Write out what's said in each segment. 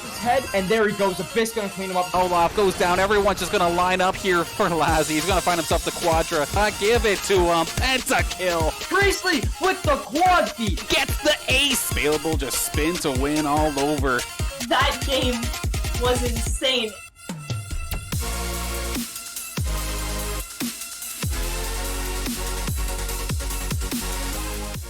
his head, and there he goes. Abyss gonna clean him up. Olaf goes down. Everyone's just gonna line up here for Lazzy. He's gonna find himself the Quadra. Give it to him. Pentakill. Priestley with the quad feet. Gets the ace. Available just spin to win all over. That game was insane.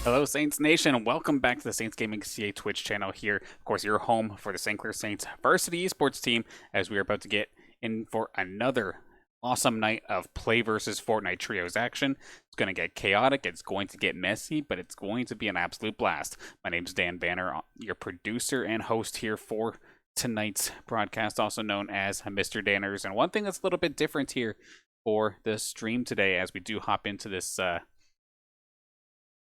Hello, Saints Nation. Welcome back to the Saints Gaming CA Twitch channel here. Of course, your home for the St. Clair Saints varsity esports team as we are about to get in for another awesome night of PlayVS Fortnite Trios action. It's going to get chaotic, it's going to get messy, but it's going to be an absolute blast. My name is Dan Banner, your producer and host here for tonight's broadcast, also known as Mr. Danners. And one thing that's a little bit different here for the stream today as we do hop into this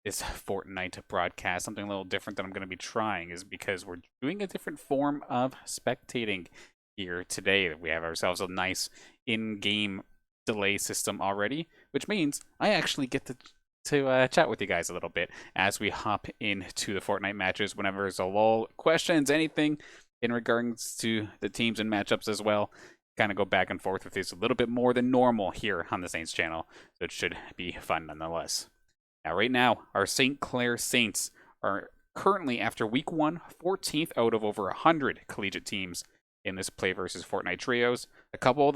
Fortnite broadcast, something a little different that I'm going to be trying is because we're doing a different form of spectating here today. We have ourselves a nice in-game delay system already, which means I actually get to chat with you guys a little bit as we hop into the Fortnite matches whenever there's a lull, questions, anything in regards to the teams and matchups as well. Kind of go back and forth with these a little bit more than normal here on the Saints channel, so it should be fun nonetheless. Now, right now, our St. Clair Saints are currently, after week 1, 14th out of over 100 collegiate teams in this PlayVS Fortnite Trios. A couple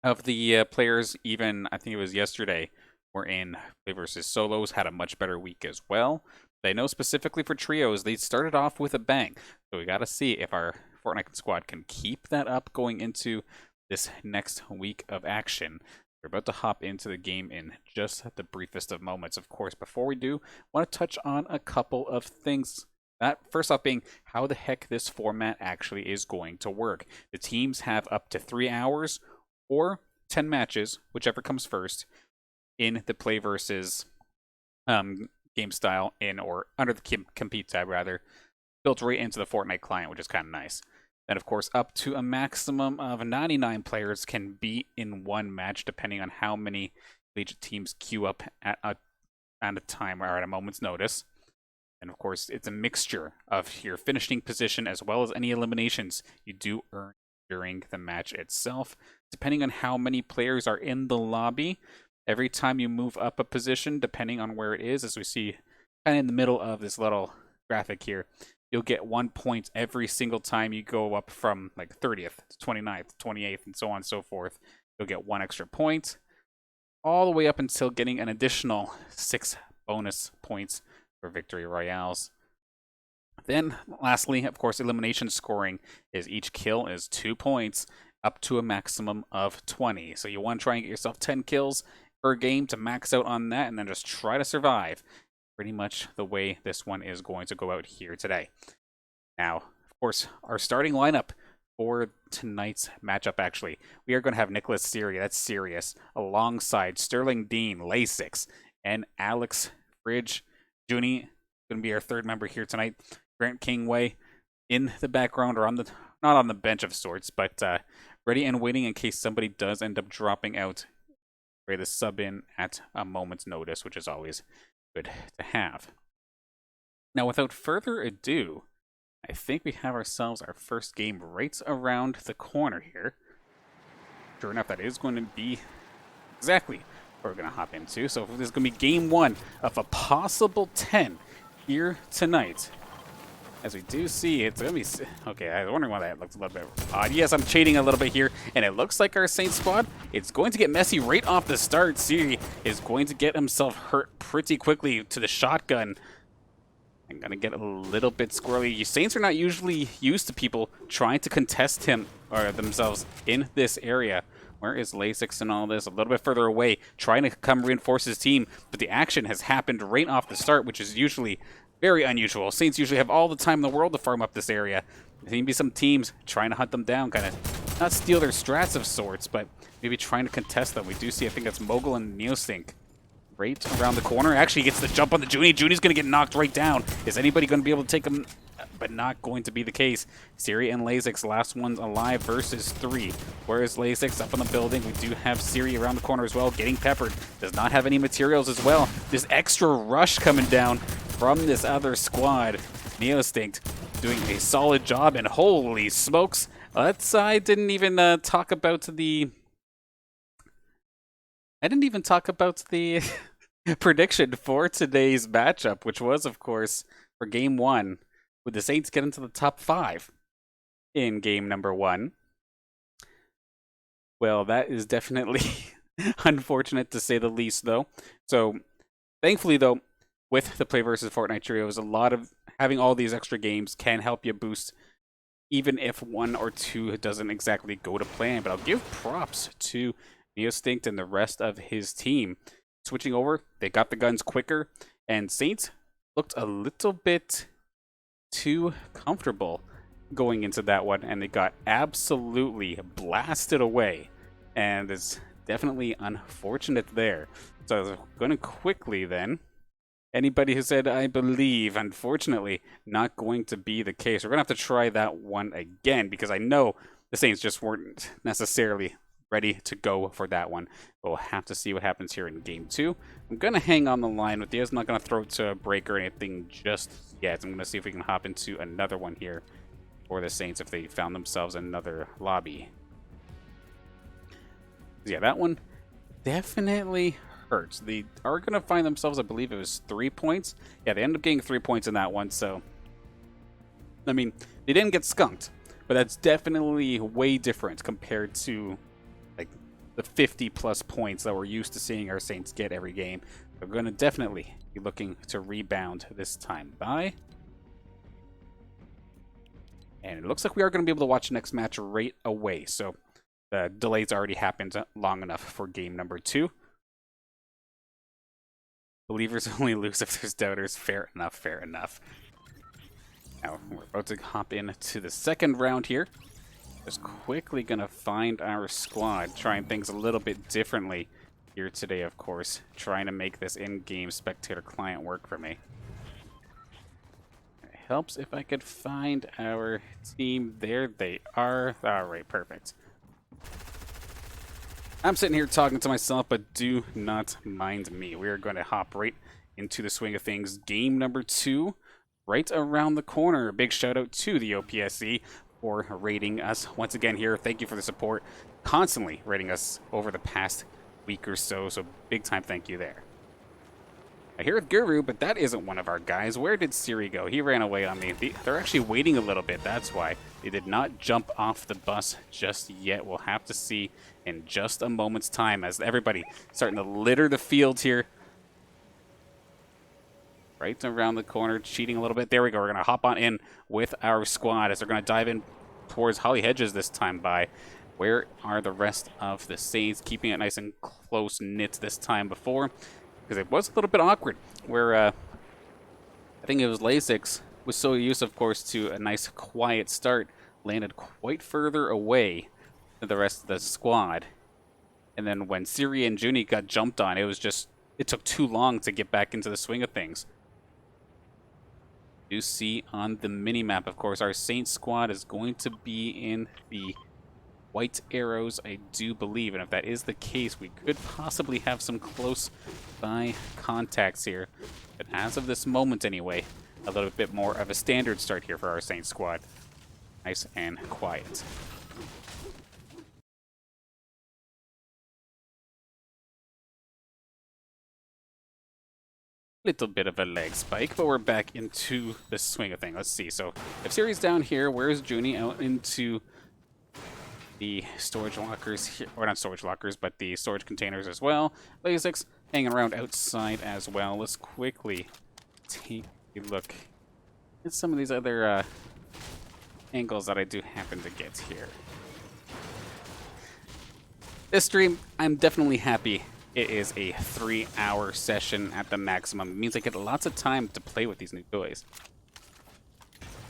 of the players, even I think it was yesterday, were in PlayVS Solos, had a much better week as well. But I know specifically for Trios, they started off with a bang. So we got to see if our Fortnite squad can keep that up going into this next week of action. We're about to hop into the game in just the briefest of moments. Of course, before we do, I want to touch on a couple of things. That first off being how the heck this format actually is going to work. The teams have up to 3 hours or 10 matches, whichever comes first, in the PlayVS game style or under the compete tab rather, built right into the Fortnite client, which is kind of nice. Then, of course, up to a maximum of 99 players can be in one match, depending on how many collegiate teams queue up at a time or at a moment's notice. And, of course, it's a mixture of your finishing position as well as any eliminations you do earn during the match itself. Depending on how many players are in the lobby, every time you move up a position, depending on where it is, as we see kind of in the middle of this little graphic here, you'll get 1 point every single time you go up from like 30th to 29th, 28th, and so on and so forth. You'll get 1 extra point, all the way up until getting an additional 6 bonus points for victory royales. Then, lastly, of course, elimination scoring is each kill is 2 points, up to a maximum of 20. So you want to try and get yourself 10 kills per game to max out on that, and then just try to survive. Pretty much the way this one is going to go out here today. Now, of course, our starting lineup for tonight's matchup, actually, we are going to have Nicholas Siri, that's serious, alongside Sterling Dean, Lasix, and Alex Fridge. Junie, going to be our third member here tonight. Grant Kingway in the background, or not on the bench of sorts, but ready and waiting in case somebody does end up dropping out. Ready to sub in at a moment's notice, which is always good to have. Now, without further ado, I think we have ourselves our first game right around the corner here. Sure enough, that is going to be exactly what we're going to hop into. So this is going to be game 1 of a possible 10 here tonight. As we do see, it's going to be... Okay, I was wondering why that looks a little bit odd. Yes, I'm cheating a little bit here, and it looks like our Saints squad, it's going to get messy right off the start. Siri is going to get himself hurt pretty quickly to the shotgun. I'm going to get a little bit squirrely. You Saints are not usually used to people trying to contest him or themselves in this area. Where is Lasix and all this? A little bit further away, trying to come reinforce his team, but the action has happened right off the start, which is usually very unusual. Saints usually have all the time in the world to farm up this area. There may be some teams trying to hunt them down, kind of not steal their strats of sorts, but maybe trying to contest them. We do see, I think that's Mogul and Neosync right around the corner. Actually gets the jump on the Junie. Junie's going to get knocked right down. Is anybody going to be able to take him? But not going to be the case. Siri and Lasix, last ones alive versus 3. Whereas Lasix up on the building, we do have Siri around the corner as well, getting peppered. Does not have any materials as well. This extra rush coming down from this other squad. Neostinct doing a solid job, and holy smokes, I didn't even talk about the prediction for today's matchup, which was, of course, for game 1, would the Saints get into the top 5 in game number 1? Well, that is definitely unfortunate to say the least, though. So, thankfully, though, with the PlayVS Fortnite trios, a lot of having all these extra games can help you boost, even if 1 or 2 doesn't exactly go to plan. But I'll give props to Neostinct and the rest of his team. Switching over, they got the guns quicker, and Saints looked a little bit too comfortable going into that one, and they got absolutely blasted away, and it's definitely unfortunate there. So I was going to quickly then, anybody who said I believe, unfortunately, not going to be the case. We're going to have to try that one again, because I know the Saints just weren't necessarily ready to go for that one. But we'll have to see what happens here in game 2. I'm going to hang on the line with you. I'm not going to throw it to a break or anything just yet. I'm going to see if we can hop into another one here for the Saints if they found themselves another lobby. Yeah, that one definitely hurts. They are going to find themselves, I believe it was 3 points. Yeah, they ended up getting 3 points in that one, so I mean, they didn't get skunked, but that's definitely way different compared to like the 50+ points that we're used to seeing our Saints get every game. They're going to definitely be looking to rebound this time by. And it looks like we are going to be able to watch the next match right away. So the delays already happened long enough for game number 2. Believers only lose if there's doubters. Fair enough, fair enough. Now we're about to hop into the second round here. Just quickly going to find our squad, trying things a little bit differently here today, of course. Trying to make this in-game spectator client work for me. Helps if I could find our team. There they are. All right, perfect. I'm sitting here talking to myself, but do not mind me. We are going to hop right into the swing of things. Game number 2, right around the corner. Big shout out to the OPSC for rating us once again here. Thank you for the support, constantly rating us over the past week or so. So big time thank you there. I hear with Guru, but that isn't one of our guys. Where did Siri go? He ran away on me. They're actually waiting a little bit. That's why. They did not jump off the bus just yet. We'll have to see in just a moment's time as everybody starting to litter the field here. Right around the corner, cheating a little bit. There we go. We're going to hop on in with our squad as they're going to dive in towards Holly Hedges this time by. Where are the rest of the Saints? Keeping it nice and close-knit this time before. Because it was a little bit awkward, where I think it was Lasix was so used, of course, to a nice quiet start, landed quite further away than the rest of the squad. And then when Siri and Junie got jumped on, it took too long to get back into the swing of things. You see on the mini-map, of course, our Saints squad is going to be in the white arrows, I do believe, and if that is the case, we could possibly have some close-by contacts here. But as of this moment, anyway, a little bit more of a standard start here for our Saints squad. Nice and quiet. Little bit of a leg spike, but we're back into the swing of thing. Let's see. So if Siri's down here, where's Junie? Out into the storage lockers here, or not storage lockers, but the storage containers as well. Lasix hanging around outside as well. Let's quickly take a look at some of these other angles that I do happen to get here. This stream, I'm definitely happy it is a 3-hour session at the maximum. It means I get lots of time to play with these new toys.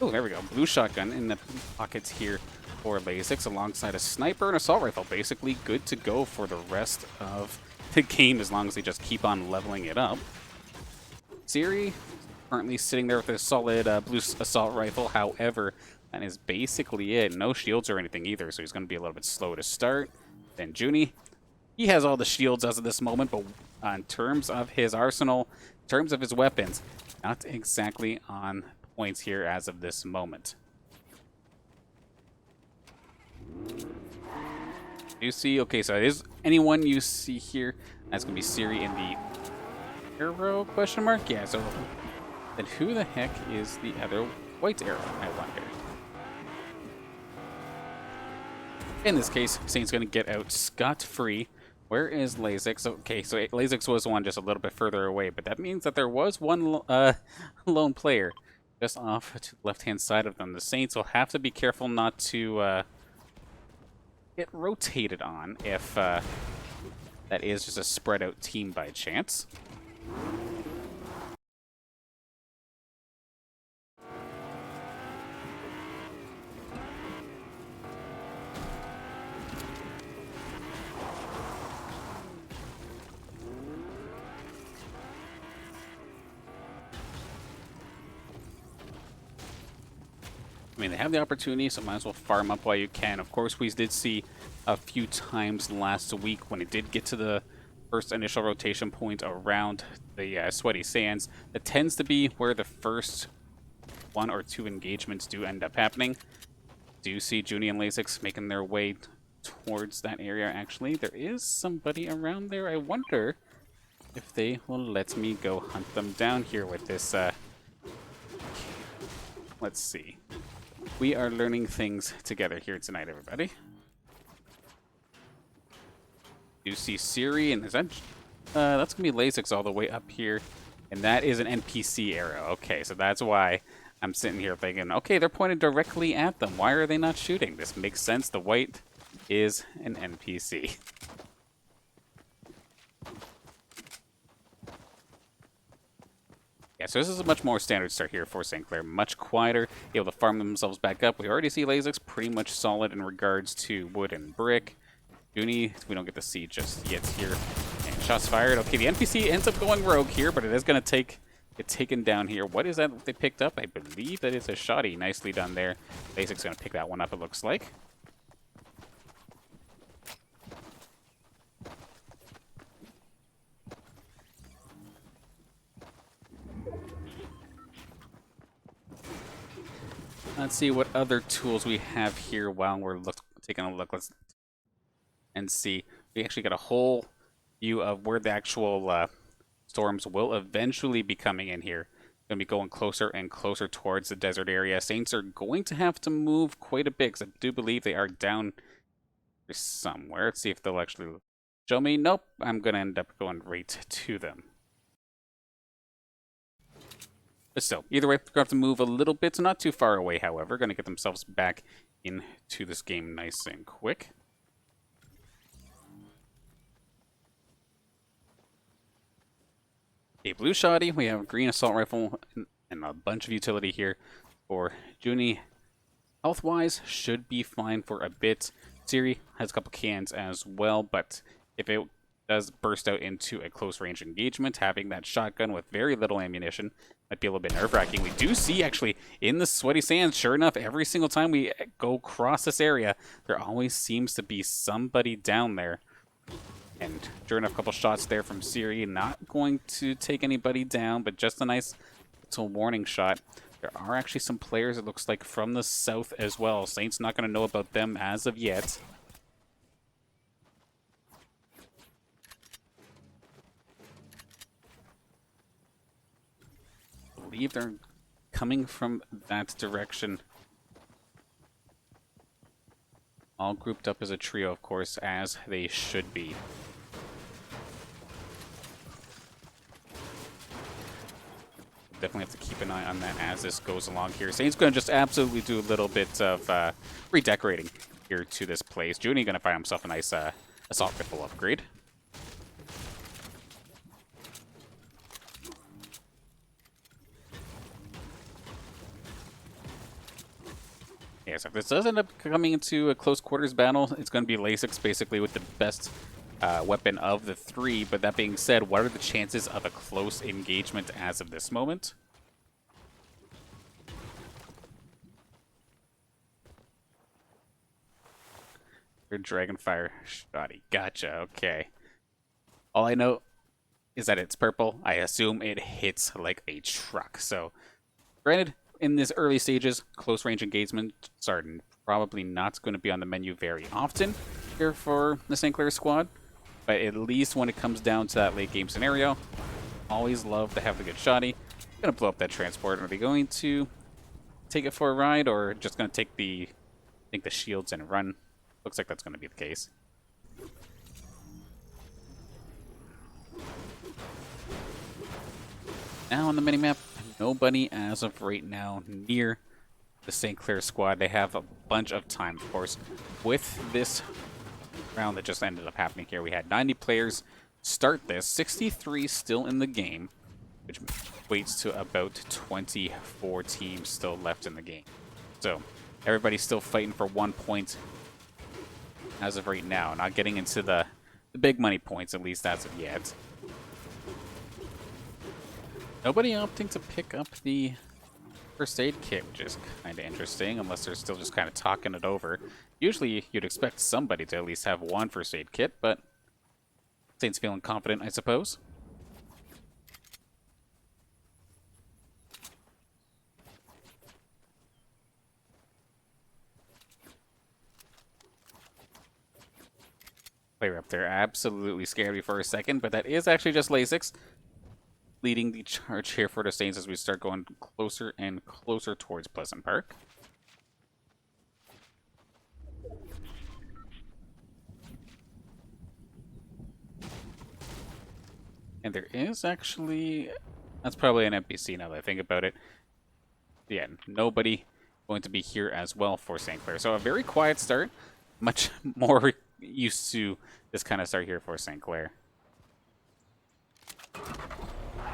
Oh, there we go. Blue shotgun in the pockets here for Lasix alongside a sniper and assault rifle. Basically good to go for the rest of the game as long as they just keep on leveling it up. Siri currently sitting there with a solid blue assault rifle. However, that is basically it. No shields or anything either, so he's going to be a little bit slow to start. Then Junie, he has all the shields as of this moment, but in terms of his arsenal, in terms of his weapons, not exactly on points here as of this moment. You see, okay, so it is anyone you see here. That's gonna be Siri in the arrow question mark. Yeah. So then, who the heck is the other white arrow? I wonder. In this case, Saint's gonna get out scot-free. Where is Lasix? Okay, so Lasix was one just a little bit further away, but that means that there was one lone player just off to the left-hand side of them. The Saints will have to be careful not to get rotated on if that is just a spread-out team by chance. I mean, they have the opportunity, so might as well farm up while you can. Of course, we did see a few times last week when it did get to the first initial rotation point around the Sweaty Sands. That tends to be where the first 1 or 2 engagements do end up happening. Do you see Junie and Lasix making their way towards that area? Actually, there is somebody around there. I wonder if they will let me go hunt them down here with this. Let's see. We are learning things together here tonight, everybody. You see Siri, and is that that's gonna be Lasix all the way up here, and that is an NPC arrow. Okay, so that's why I'm sitting here thinking, okay, they're pointed directly at them. Why are they not shooting? This makes sense. The white is an NPC. Yeah, so this is a much more standard start here for St. Clair. Much quieter, able to farm themselves back up. We already see Lasix pretty much solid in regards to wood and brick. Junie, we don't get to see just yet here. And shots fired. Okay, the NPC ends up going rogue here, but it is going to get taken down here. What is that they picked up? I believe that is a shotty. Nicely done there. Lasix going to pick that one up, it looks like. Let's see what other tools we have here while we're taking a look. Let's and see. We actually got a whole view of where the actual storms will eventually be coming in here. Going to be going closer and closer towards the desert area. Saints are going to have to move quite a bit because I do believe they are down somewhere. Let's see if they'll actually show me. Nope, I'm going to end up going right to them. But still, either way, they're going to have to move a little bit, so not too far away, however. Going to get themselves back into this game nice and quick. A blue shoddy, we have a green assault rifle, and a bunch of utility here for Junie. Health-wise, should be fine for a bit. Siri has a couple cans as well, but if it does burst out into a close-range engagement, having that shotgun with very little ammunition might be a little bit nerve-wracking. We do see, actually, in the Sweaty Sands, sure enough, every single time we go across this area, there always seems to be somebody down there. And sure enough, a couple shots there from Siri. Not going to take anybody down, but just a nice little warning shot. There are actually some players, it looks like, from the south as well. Saints not going to know about them as of yet. I believe they're coming from that direction. All grouped up as a trio, of course, as they should be. Definitely have to keep an eye on that as this goes along here. Saint's going to just absolutely do a little bit of redecorating here to this place. Junie going to find himself a nice assault rifle upgrade. Yeah, so if this does end up coming into a close quarters battle, it's going to be Lasix basically with the best weapon of the three. But that being said, what are the chances of a close engagement as of this moment? Your Dragonfire Shoddy. Gotcha, okay. All I know is that it's purple. I assume it hits like a truck. So, granted, in this early stages, close range engagements are probably not going to be on the menu very often here for the St. Clair squad. But at least when it comes down to that late game scenario, always love to have the good shotty. Gonna blow up that transport. Are they going to take it for a ride, or just gonna take the shields and run? Looks like that's gonna be the case. Now on the minimap, nobody as of right now near the St. Clair squad. They have a bunch of time, of course. With this round that just ended up happening here, we had 90 players start this, 63 still in the game, which equates to about 24 teams still left in the game. So everybody's still fighting for 1 point as of right now, not getting into the big money points, at least as of yet. Nobody opting to pick up the first aid kit, which is kind of interesting, unless they're still just kind of talking it over. Usually you'd expect somebody to at least have one first aid kit, but Saints feeling confident, I suppose. Player up there absolutely scared me for a second, but that is actually just Lasix leading the charge here for the Saints as we start going closer and closer towards Pleasant Park. And there is actually... that's probably an NPC now that I think about it. Yeah, nobody going to be here as well for St. Clair. So a very quiet start. Much more used to this kind of start here for St. Clair.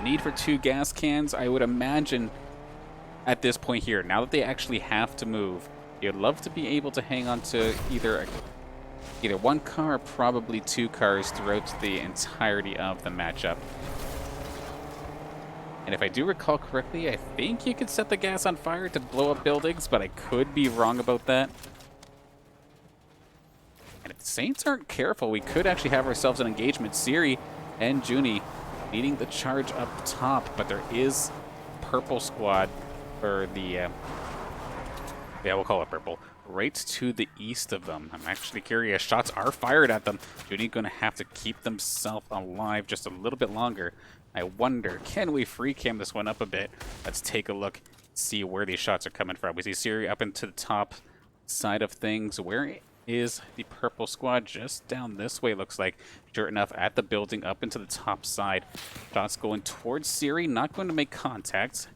Need for 2 gas cans, I would imagine, at this point here. Now that they actually have to move, you'd love to be able to hang on to either one car or probably 2 cars throughout the entirety of the matchup. And if I do recall correctly, I think you could set the gas on fire to blow up buildings, but I could be wrong about that. And if the Saints aren't careful, we could actually have ourselves an engagement. Siri and Junie leading the charge up top, but there is purple squad, or the, yeah, we'll call it purple, right to the east of them. I'm actually curious. Shots are fired at them. Junie going to have to keep themselves alive just a little bit longer. I wonder, can we free cam this one up a bit? Let's take a look, see where these shots are coming from. We see Siri up into the top side of things. Where is the purple squad? Just down this way, looks like. Sure enough, at the building up into the top side. Shots going towards Siri, not going to make contact.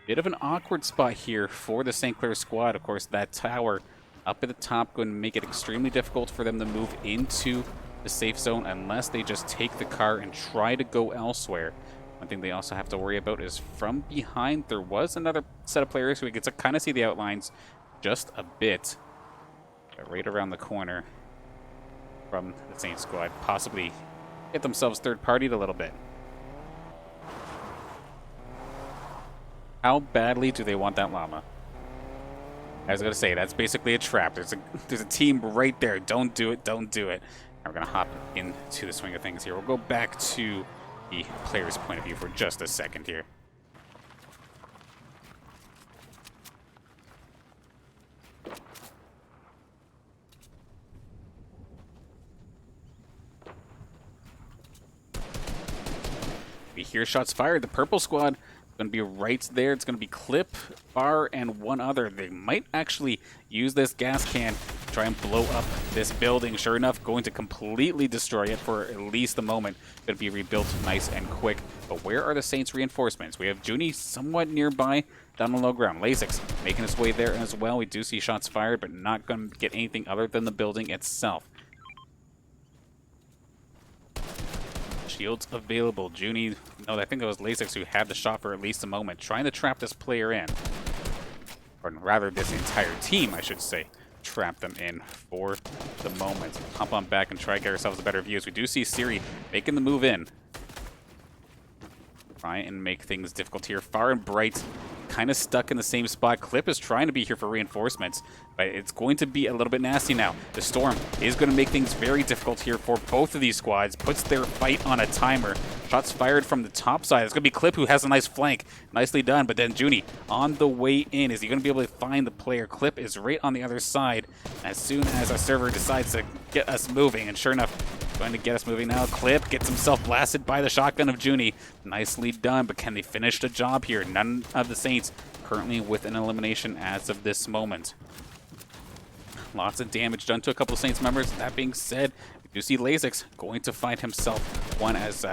Bit of an awkward spot here for the St. Clair squad. Of course, that tower up at the top going to make it extremely difficult for them to move into the safe zone unless they just take the car and try to go elsewhere. One thing they also have to worry about is from behind, there was another set of players, so we get to kind of see the outlines just a bit. Right around the corner from the Saints squad. Possibly get themselves third-partied a little bit. How badly do they want that llama? I was going to say, that's basically a trap. There's a team right there. Don't do it. Don't do it. We're going to hop into the swing of things here. We'll go back to the player's point of view for just a second here. We hear shots fired. The purple squad going to be right there. It's going to be Clip, Bar, and one other. They might actually use this gas can to try and blow up this building. Sure enough, going to completely destroy it for at least a moment. Going to be rebuilt nice and quick. But where are the Saints reinforcements? We have Junie somewhat nearby down the low ground. Lasix making his way there as well. We do see shots fired, but not going to get anything other than the building itself. Shields available. Junie, no, I think it was Lasix who had the shot for at least a moment, trying to trap this player in. Or rather, this entire team, I should say, trap them in for the moment. Hop on back and try to get ourselves a better view. As we do see Siri making the move in. Try and make things difficult here. Far and Bright kind of stuck in the same spot. Clip is trying to be here for reinforcements, but it's going to be a little bit nasty now. The Storm is going to make things very difficult here for both of these squads. Puts their fight on a timer. Shots fired from the top side. It's going to be Clip who has a nice flank. Nicely done, but then Junie on the way in. Is he going to be able to find the player? Clip is right on the other side as soon as our server decides to get us moving. And sure enough, going to get us moving now. Clip gets himself blasted by the shotgun of Junie. Nicely done, but can they finish the job here? None of the Saints currently with an elimination as of this moment. Lots of damage done to a couple of Saints members. That being said, we do see Lasix going to find himself one as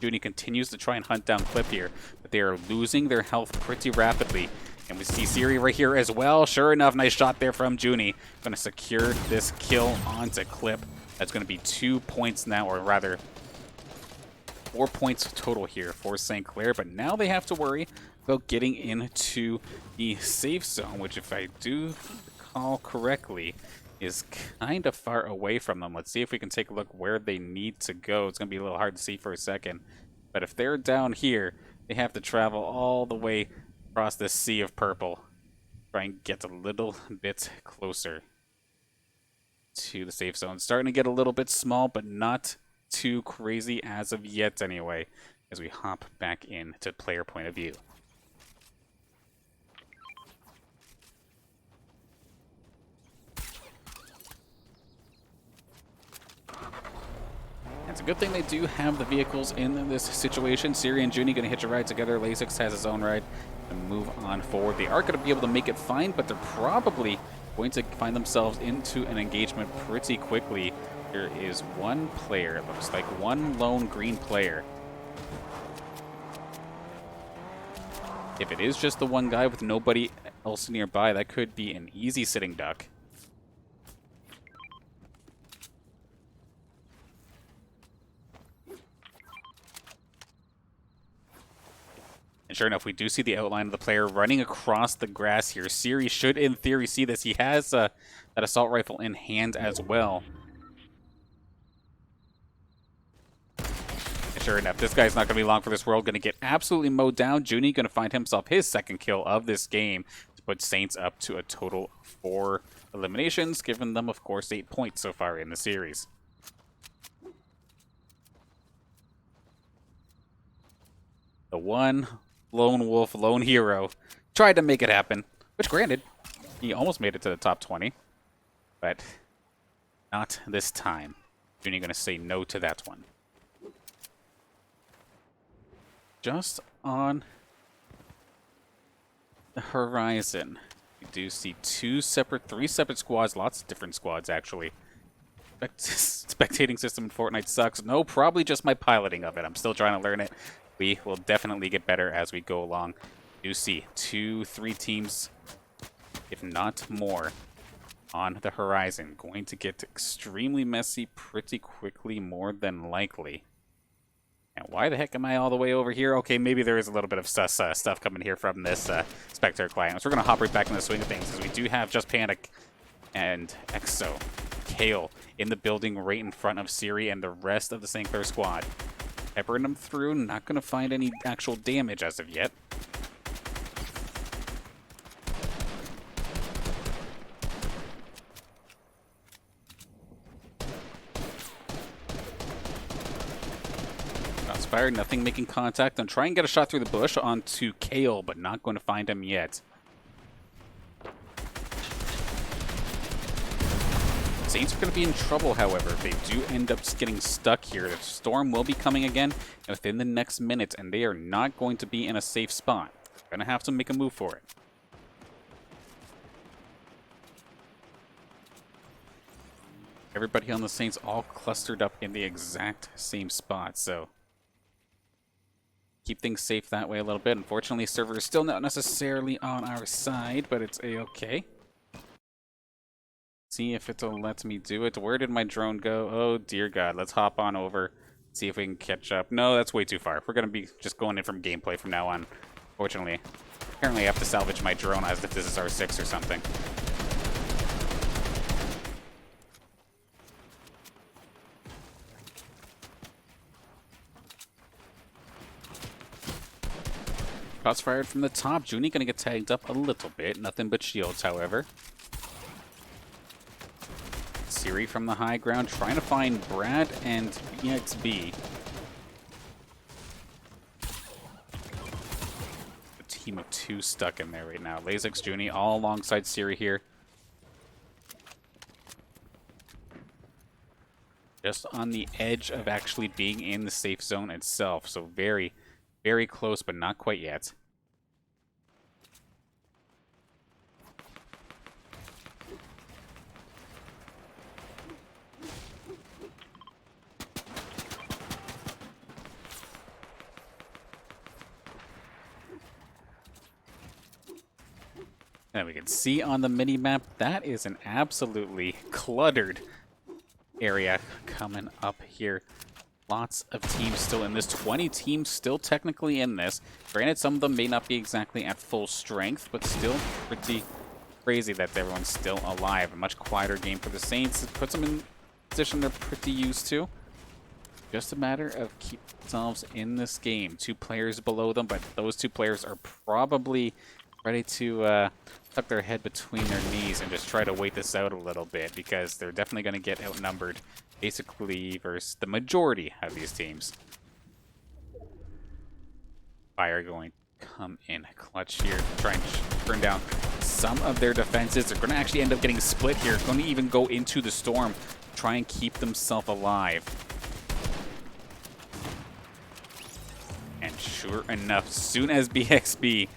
Junie continues to try and hunt down Clip here, but they are losing their health pretty rapidly. And we see Siri right here as well. Sure enough, nice shot there from Junie. Going to secure this kill onto Clip. That's going to be 2 points now, or rather 4 points total here for St. Clair. But now they have to worry about getting into the safe zone, which if I do recall correctly, is kind of far away from them. Let's see if we can take a look where they need to go. It's going to be a little hard to see for a second. But if they're down here, they have to travel all the way across this sea of purple. Try and get a little bit closer to the safe zone. Starting to get a little bit small, but not too crazy as of yet anyway, as we hop back into player point of view. It's a good thing they do have the vehicles in this situation. Siri and Junie going to hitch a ride together. Lasix has his own ride and move on forward. They are going to be able to make it fine, but they're probably going to find themselves into an engagement pretty quickly. There is one player, it looks like one lone green player. If it is just the one guy with nobody else nearby, that could be an easy sitting duck. And sure enough, we do see the outline of the player running across the grass here. Siri should, in theory, see this. He has that assault rifle in hand as well. And sure enough, this guy's not going to be long for this world. Going to get absolutely mowed down. Junie going to find himself his second kill of this game to put Saints up to a total of 4 eliminations, giving them, of course, 8 points so far in the series. The one lone wolf, lone hero, tried to make it happen, which granted, he almost made it to the top 20, but not this time. Junie going to say no to that one. Just on the horizon, we do see 3 separate squads, lots of different squads actually. Spectating system in Fortnite sucks. No, probably just my piloting of it. I'm still trying to learn it. We will definitely get better as we go along. You see 2-3 teams, if not more, on the horizon. Going to get extremely messy pretty quickly, more than likely. And why the heck am I all the way over here? Okay, maybe there is a little bit of sus stuff coming here from this Spectre client. So we're going to hop right back in the swing of things, as we do have Just Panic and Exo, Kale in the building right in front of Siri and the rest of the St. Clair squad. Peppering them through, not going to find any actual damage as of yet. Shots fired, nothing making contact. I'm trying to get a shot through the bush onto Kale, but not going to find him yet. Saints are going to be in trouble, however, if they do end up getting stuck here. The storm will be coming again within the next minute, and they are not going to be in a safe spot. They're going to have to make a move for it. Everybody on the Saints all clustered up in the exact same spot, so keep things safe that way a little bit. Unfortunately, server is still not necessarily on our side, but it's a-okay. See if it'll let me do it. Where did my drone go? Oh, dear God. Let's hop on over. See if we can catch up. No, that's way too far. We're going to be just going in from gameplay from now on. Fortunately. Apparently, I have to salvage my drone as if this is R6 or something. Shots fired from the top. Junie going to get tagged up a little bit. Nothing but shields, however. Siri from the high ground, trying to find Brad and EXB. team of two stuck in there right now. Lasix, Junie, all alongside Siri here. Just on the edge of actually being in the safe zone itself. So very, very close, but not quite yet. And we can see on the mini-map, that is an absolutely cluttered area coming up here. Lots of teams still in this. 20 teams still technically in this. Granted, some of them may not be exactly at full strength, but still pretty crazy that everyone's still alive. A much quieter game for the Saints. It puts them in a position they're pretty used to. Just a matter of keep themselves in this game. 2 players below them, but those 2 players are probably ready to tuck their head between their knees and just try to wait this out a little bit, because they're definitely going to get outnumbered basically versus the majority of these teams. Fire going to come in clutch here, trying to turn down some of their defenses. They're going to actually end up getting split here. Going to even go into the storm, try and keep themselves alive. And sure enough, soon as BXB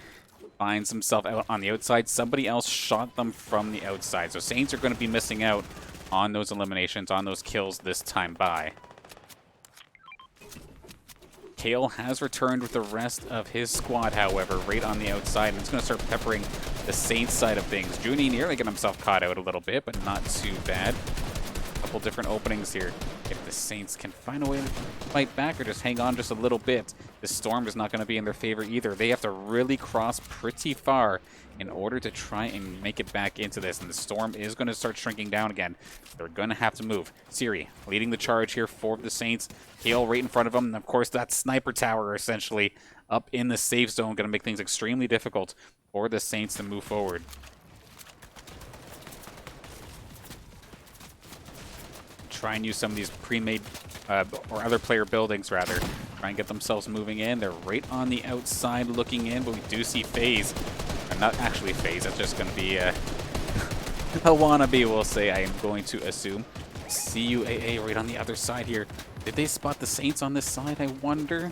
finds himself out on the outside, somebody else shot them from the outside. So Saints are going to be missing out on those eliminations, on those kills this time by. Kale has returned with the rest of his squad, however, right on the outside, and it's going to start peppering the Saints side of things. Junie nearly got himself caught out a little bit, but not too bad. A couple different openings here. If the Saints can find a way to fight back or just hang on just a little bit, the storm is not going to be in their favor either. They have to really cross pretty far in order to try and make it back into this, and the storm is going to start shrinking down again. They're going to have to move. Siri leading the charge here for the Saints. Kale right in front of them, and of course that sniper tower essentially up in the safe zone, going to make things extremely difficult for the Saints to move forward. Try and use some of these pre-made or other player buildings rather. Try and get themselves moving in. They're right on the outside looking in, but we do see FaZe. Not actually FaZe, that's just going to be a wannabe, we'll say, I am going to assume. CUAA right on the other side here. Did they spot the Saints on this side, I wonder?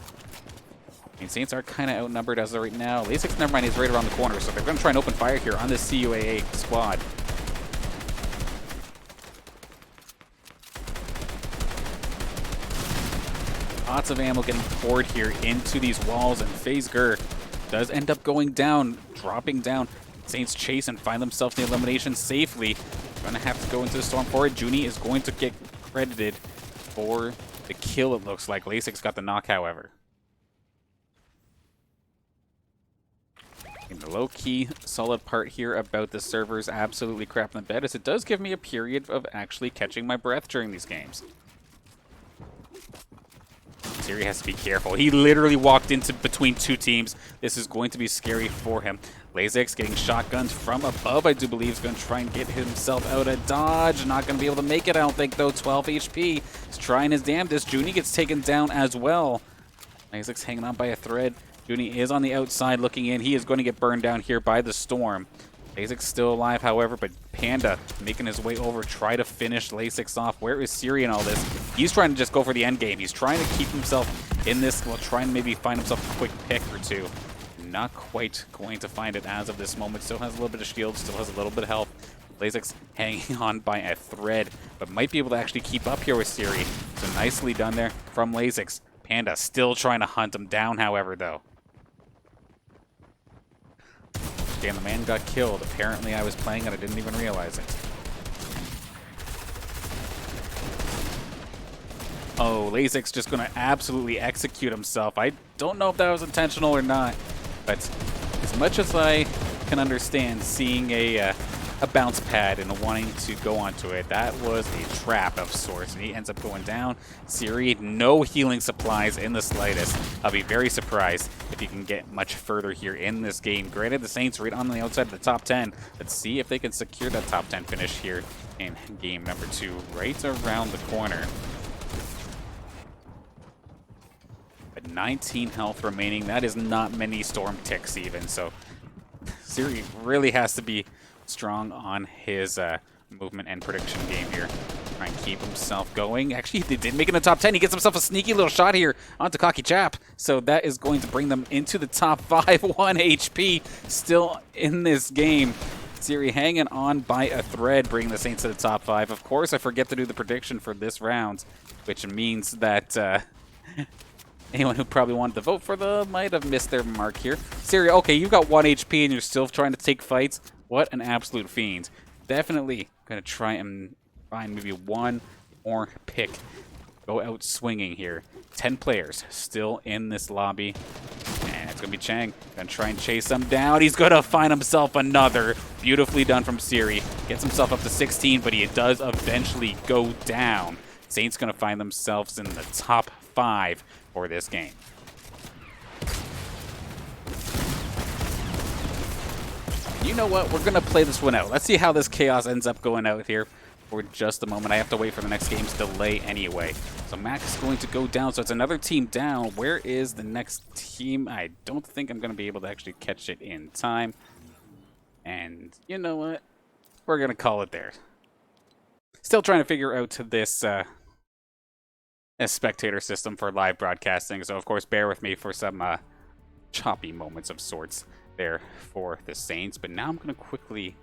I mean, Saints are kind of outnumbered as of right now. Lasix, never mind, he's right around the corner, so they're going to try and open fire here on this CUAA squad. Lots of ammo getting poured here into these walls, and FaZe Gur does end up going down, dropping down. Saints chase and find themselves in the elimination safely. Gonna have to go into the storm for it. Junie is going to get credited for the kill, it looks like. Lasix got the knock, however. And the low-key solid part here about the servers absolutely crapping the bed is it does give me a period of actually catching my breath during these games. Siri has to be careful. He literally walked into between 2 teams. This is going to be scary for him. Lasix getting shotguns from above, I do believe, is going to try and get himself out of dodge. Not going to be able to make it, I don't think, though. 12 HP. He's trying his damnedest. Junie gets taken down as well. Lasix hanging on by a thread. Junie is on the outside looking in. He is going to get burned down here by the storm. Lasix still alive, however, but Panda making his way over, try to finish Lasix off. Where is Siri in all this? He's trying to just go for the end game. He's trying to keep himself in this while trying to maybe find himself a quick pick or 2. Not quite going to find it as of this moment. Still has a little bit of shield, still has a little bit of health. Lasix hanging on by a thread, but might be able to actually keep up here with Siri. So nicely done there from Lasix. Panda still trying to hunt him down, however, though. Damn, the man got killed. Apparently I was playing and I didn't even realize it. Oh, Lasix just going to absolutely execute himself. I don't know if that was intentional or not, but as much as I can understand seeing a bounce pad and wanting to go onto it, that was a trap of sorts, and he ends up going down. Siri, no healing supplies in the slightest. I'll be very surprised if he can get much further here in this game. Granted, the Saints right on the outside of the top 10. Let's see if they can secure that top 10 finish here in game number 2, right around the corner. But 19 health remaining. That is not many storm ticks even, so Siri really has to be strong on his movement and prediction game here. Try and keep himself going. Actually, they did make it in the top 10. He gets himself a sneaky little shot here onto Cocky Chap. So that is going to bring them into the top 5. 1 HP still in this game. Siri hanging on by a thread, bringing the Saints to the top 5. Of course, I forget to do the prediction for this round, which means that anyone who probably wanted to vote for them might have missed their mark here. Siri, okay, you've got 1 HP and you're still trying to take fights. What an absolute fiend. Definitely going to try and find maybe one more pick. Go out swinging here. 10 players still in this lobby. And it's going to be Chang. Going to try and chase him down. He's going to find himself another. Beautifully done from Siri. Gets himself up to 16, but he does eventually go down. Saints going to find themselves in the top 5 for this game. You know what? We're going to play this one out. Let's see how this chaos ends up going out here for just a moment. I have to wait for the next game's delay anyway. So Mac is going to go down. So it's another team down. Where is the next team? I don't think I'm going to be able to actually catch it in time. And you know what? We're going to call it there. Still trying to figure out this spectator system for live broadcasting. So of course, bear with me for some choppy moments of sorts there for the Saints. But now I'm going to quickly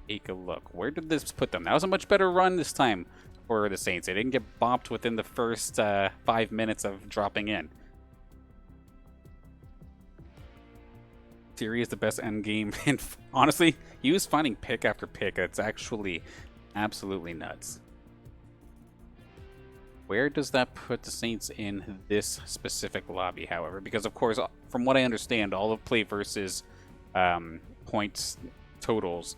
take a look. Where did this put them? That was a much better run this time for the Saints. They didn't get bopped within the first 5 minutes of dropping in. Siri is the best end game. And honestly, he was finding pick after pick. It's actually absolutely nuts. Where does that put the Saints in this specific lobby, however? Because, of course, from what I understand, all of PlayVS points totals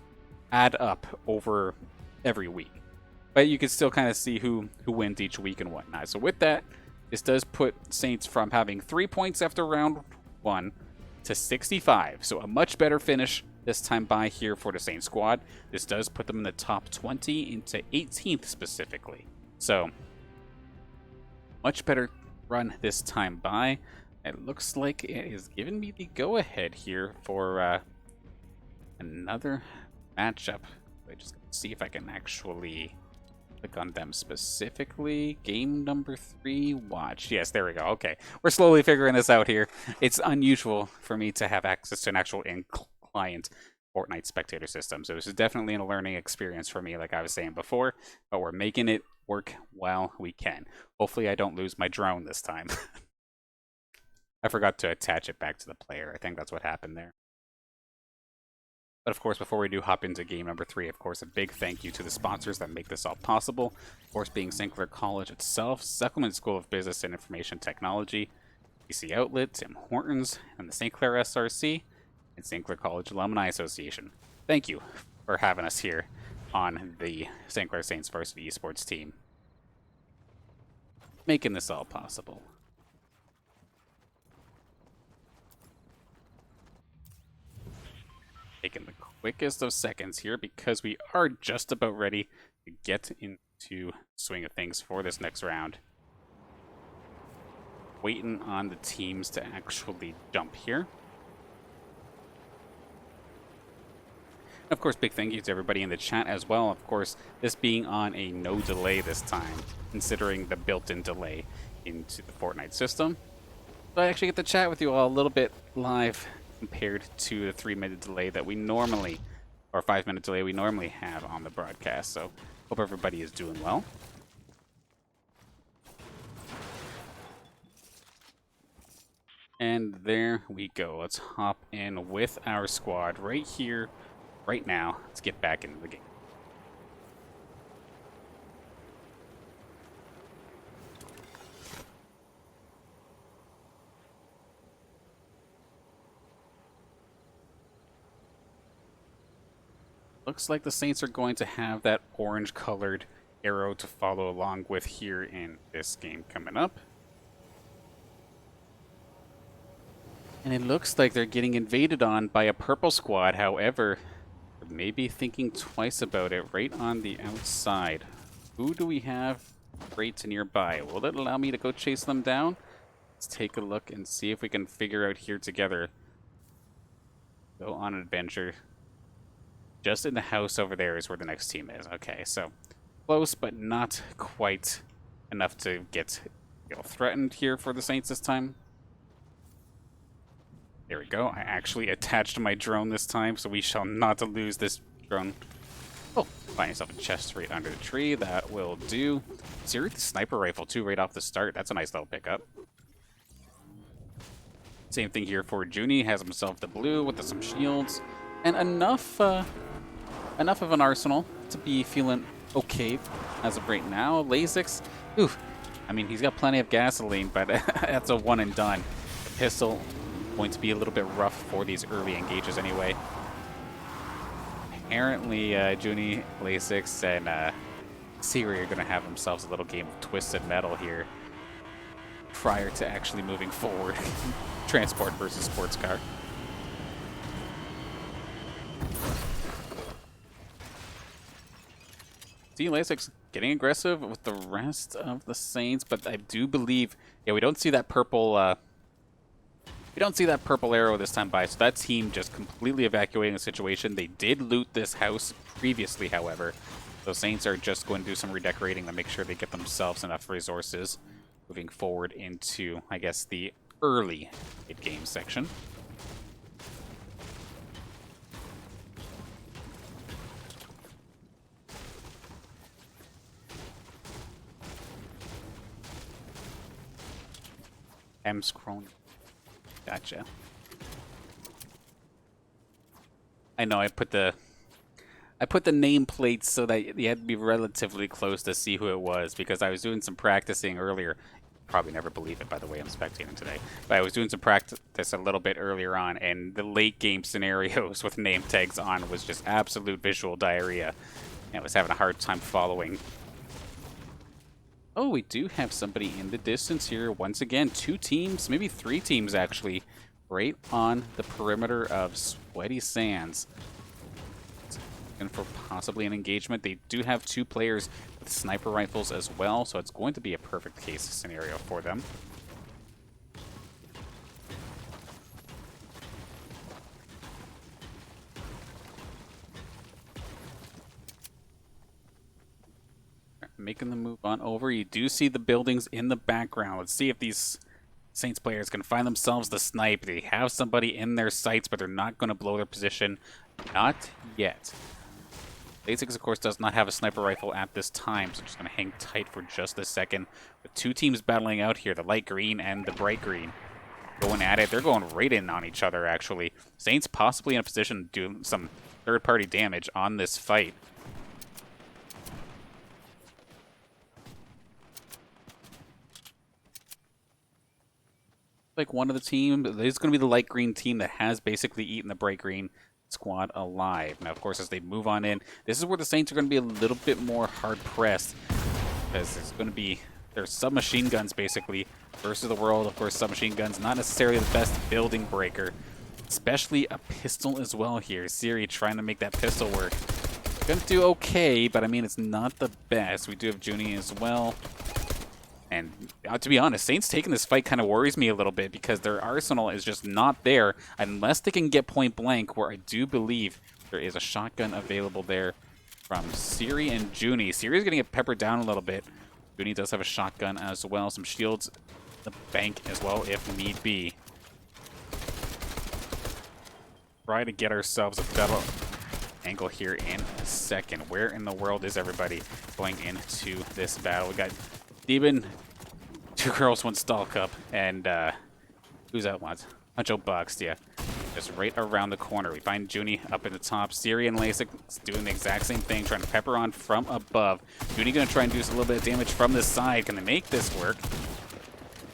add up over every week. But you can still kind of see who wins each week and whatnot. So with that, this does put Saints from having 3 points after round 1 to 65. So a much better finish this time by here for the Saints squad. This does put them in the top 20 into 18th specifically. So much better run this time by. It looks like it is giving me the go-ahead here for another matchup. I just see if I can actually click on them specifically. Game number 3, watch. Yes, there we go. Okay, we're slowly figuring this out here. It's unusual for me to have access to an actual in-client Fortnite spectator system, so this is definitely a learning experience for me, like I was saying before, but we're making it work while we can. Hopefully I don't lose my drone this time. I forgot to attach it back to the player. I think that's what happened there. But of course, before we do hop into game number 3, of course, a big thank you to the sponsors that make this all possible. Of course, being St. Clair College itself, Suckleman School of Business and Information Technology, PC Outlet, Tim Hortons, and the St. Clair SRC, and St. Clair College Alumni Association. Thank you for having us here on the St. Clair Saints Varsity Esports team, making this all possible. Taking the quickest of seconds here because we are just about ready to get into swing of things for this next round. Waiting on the teams to actually jump here. Of course, big thank you to everybody in the chat as well. Of course, this being on a no delay this time, considering the built-in delay into the Fortnite system. So I actually get to chat with you all a little bit live compared to the 3-minute delay that we normally, or 5-minute delay we normally have on the broadcast. So hope everybody is doing well. And there we go. Let's hop in with our squad right here, right now. Let's get back into the game. Looks like the Saints are going to have that orange-colored arrow to follow along with here in this game coming up. And it looks like they're getting invaded on by a purple squad. However, maybe thinking twice about it right on the outside. Who do we have right nearby? Will it allow me to go chase them down? Let's take a look and see if we can figure out here together. Go on an adventure. Just in the house over there is where the next team is. Okay, so close, but not quite enough to get threatened here for the Saints this time. There we go. I actually attached my drone this time, so we shall not lose this drone. Oh, find yourself a chest right under the tree. That will do. Serious sniper rifle, too, right off the start. That's a nice little pickup. Same thing here for Junie. Has himself the blue with some shields. And enough of an arsenal to be feeling okay as of right now. Lasix, ooh, I mean, he's got plenty of gasoline, but that's a one and done. The pistol going to be a little bit rough for these early engages anyway. Apparently, Junie, Lasix, and Siri are going to have themselves a little game of Twisted Metal here prior to actually moving forward. Transport versus sports car. See, Lasix getting aggressive with the rest of the Saints, but I do believe, yeah, we don't see that purple arrow this time by, so that team just completely evacuating the situation. They did loot this house previously, however. So Saints are just going to do some redecorating to make sure they get themselves enough resources moving forward into, I guess, the early mid-game section. I'm scrolling. Gotcha. I know I put the nameplates so that you had to be relatively close to see who it was, because I was doing some practicing earlier. Probably never believe it, by the way, I'm spectating today. But I was doing some practice a little bit earlier on, and the late game scenarios with name tags on was just absolute visual diarrhea. And I was having a hard time following. Oh, we do have somebody in the distance here. Once again, 2 teams, maybe 3 teams actually, right on the perimeter of Sweaty Sands. And for possibly an engagement, they do have 2 players with sniper rifles as well, so it's going to be a perfect case scenario for them. Making the move on over. You do see the buildings in the background. Let's see if these Saints players can find themselves the snipe. They have somebody in their sights, but they're not going to blow their position. Not yet. Lasix, of course, does not have a sniper rifle at this time, so just going to hang tight for just a second. With 2 teams battling out here, the light green and the bright green. Going at it. They're going right in on each other, actually. Saints possibly in a position to do some third-party damage on this fight. Like one of the teams, there's going to be the light green team that has basically eaten the bright green squad alive. Now, of course, as they move on in, this is where the Saints are going to be a little bit more hard-pressed, because there's going to be their submachine guns, basically, versus the world. Of course, submachine guns, not necessarily the best building breaker, especially a pistol as well here. Siri trying to make that pistol work. Going to do okay, but I mean, it's not the best. We do have Junie as well. And to be honest, Saints taking this fight kind of worries me a little bit, because their arsenal is just not there unless they can get point blank, where I do believe there is a shotgun available there from Siri and Junie. Siri's going to get peppered down a little bit. Junie does have a shotgun as well. Some shields in the bank as well if need be. Try to get ourselves a better angle here in a second. Where in the world is everybody going into this battle? We got Demon, 2 girls, 1 stall cup, and who's that one? Huncho Bucks, yeah. Just right around the corner. We find Junie up in the top. Siri and Lasix doing the exact same thing, trying to pepper on from above. Junie going to try and do a little bit of damage from the side. Can they make this work?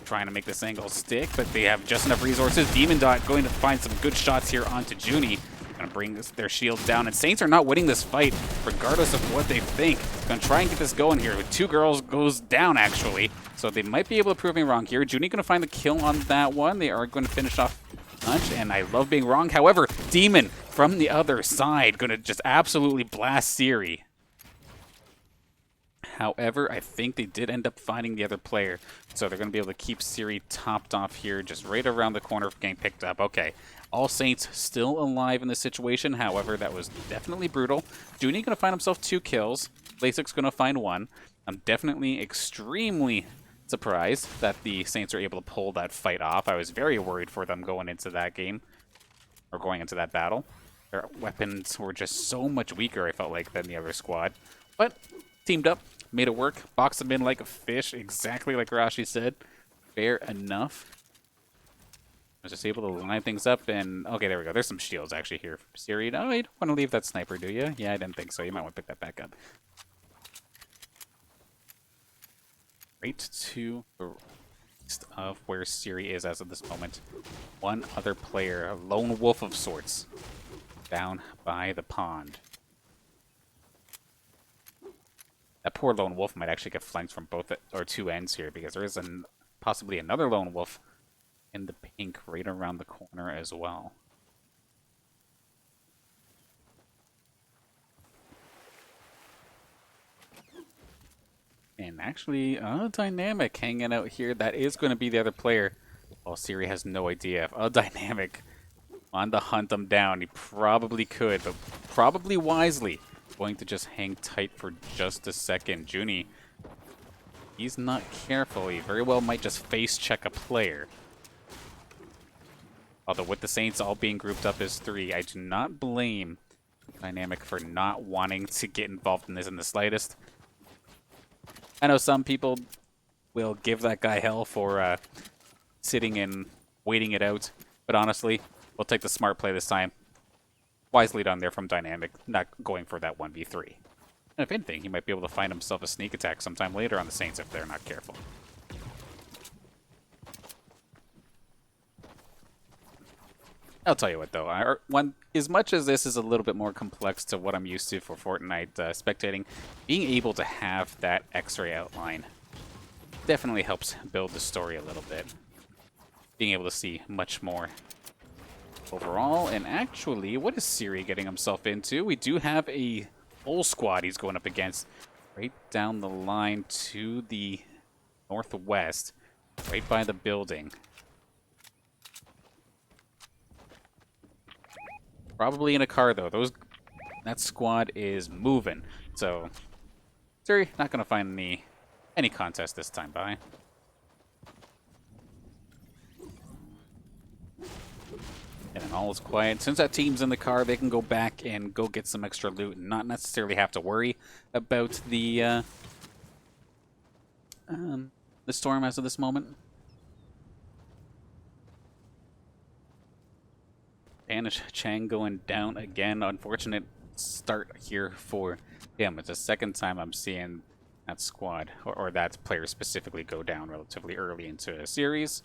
Trying to make this angle stick, but they have just enough resources. Demon Dot going to find some good shots here onto Junie. Going to bring their shields down, and Saints are not winning this fight regardless of what they think. Going to try and get this going here. With 2 girls goes down, actually, so they might be able to prove me wrong here. Junie going to find the kill on that one. They are going to finish off lunch, and I love being wrong. However, Demon from the other side going to just absolutely blast Siri. However, I think they did end up finding the other player, so they're going to be able to keep Siri topped off here, just right around the corner from getting picked up. Okay, All Saints still alive in this situation. However, that was definitely brutal. Dooney going to find himself 2 kills. Lasix going to find 1. I'm definitely extremely surprised that the Saints are able to pull that fight off. I was very worried for them going into that game, or going into that battle. Their weapons were just so much weaker, I felt like, than the other squad. But teamed up, made it work, boxed them in like a fish, exactly like Rashi said. Fair enough. I was just able to line things up, and okay, there we go. There's some shields actually here from Siri. No, you don't want to leave that sniper, do you? Yeah, I didn't think so. You might want to pick that back up. Right to the east of where Siri is as of this moment. One other player, a lone wolf of sorts, down by the pond. That poor lone wolf might actually get flanked from both or 2 ends here, because there is possibly another lone wolf in the pink right around the corner as well. And actually, Dynamic hanging out here. That is going to be the other player. Well, Siri has no idea. If Dynamic on the hunt him down, he probably could, but probably wisely going to just hang tight for just a second. Junie, he's not careful. He very well might just face check a player. Although with the Saints all being grouped up as 3, I do not blame Dynamic for not wanting to get involved in this in the slightest. I know some people will give that guy hell for sitting and waiting it out, but honestly, we'll take the smart play this time. Wisely done there from Dynamic, not going for that 1v3. And if anything, he might be able to find himself a sneak attack sometime later on the Saints if they're not careful. I'll tell you what, though. As much as this is a little bit more complex to what I'm used to for Fortnite spectating, being able to have that X-ray outline definitely helps build the story a little bit. Being able to see much more overall. And actually, what is Siri getting himself into? We do have a full squad he's going up against right down the line to the northwest, right by the building. Probably in a car, though. That squad is moving. So, Siri, not going to find any contest this time, bye. And then all is quiet. Since that team's in the car, they can go back and go get some extra loot and not necessarily have to worry about the storm as of this moment. Banish Chang going down again. Unfortunate start here for him. It's the second time I'm seeing that squad, or that player specifically, go down relatively early into a series.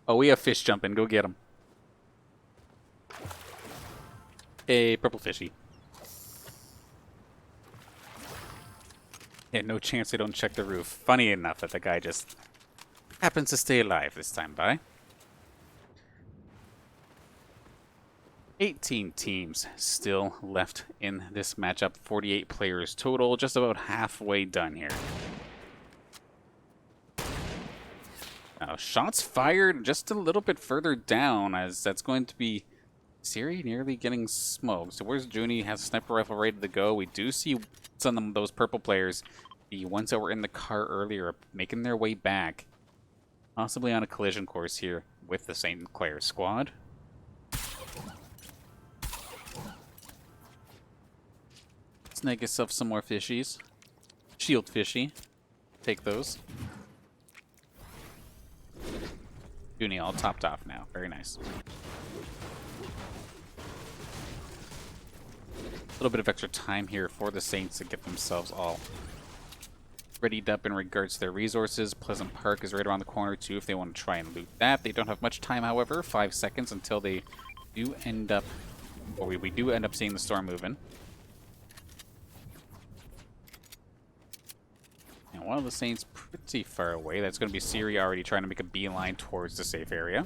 Oh, we have fish jumping. Go get him. Hey, purple fishy. Yeah, no chance they don't check the roof. Funny enough that the guy just happens to stay alive this time, bye. 18 teams still left in this matchup. 48 players total. Just about halfway done here. Now, shots fired just a little bit further down, as that's going to be Siri nearly getting smoked. So where's Junie? Has a sniper rifle ready to go. We do see some of those purple players, the ones that were in the car earlier, making their way back. Possibly on a collision course here with the St. Clair squad. Snag yourself some more fishies. Shield fishy. Take those. Junie all topped off now. Very nice. A little bit of extra time here for the Saints to get themselves all readied up in regards to their resources. Pleasant Park is right around the corner too if they want to try and loot that. They don't have much time, however. 5 seconds until they do end up, or we do end up seeing the storm moving. And one of the Saints pretty far away. That's going to be Siri already trying to make a beeline towards the safe area.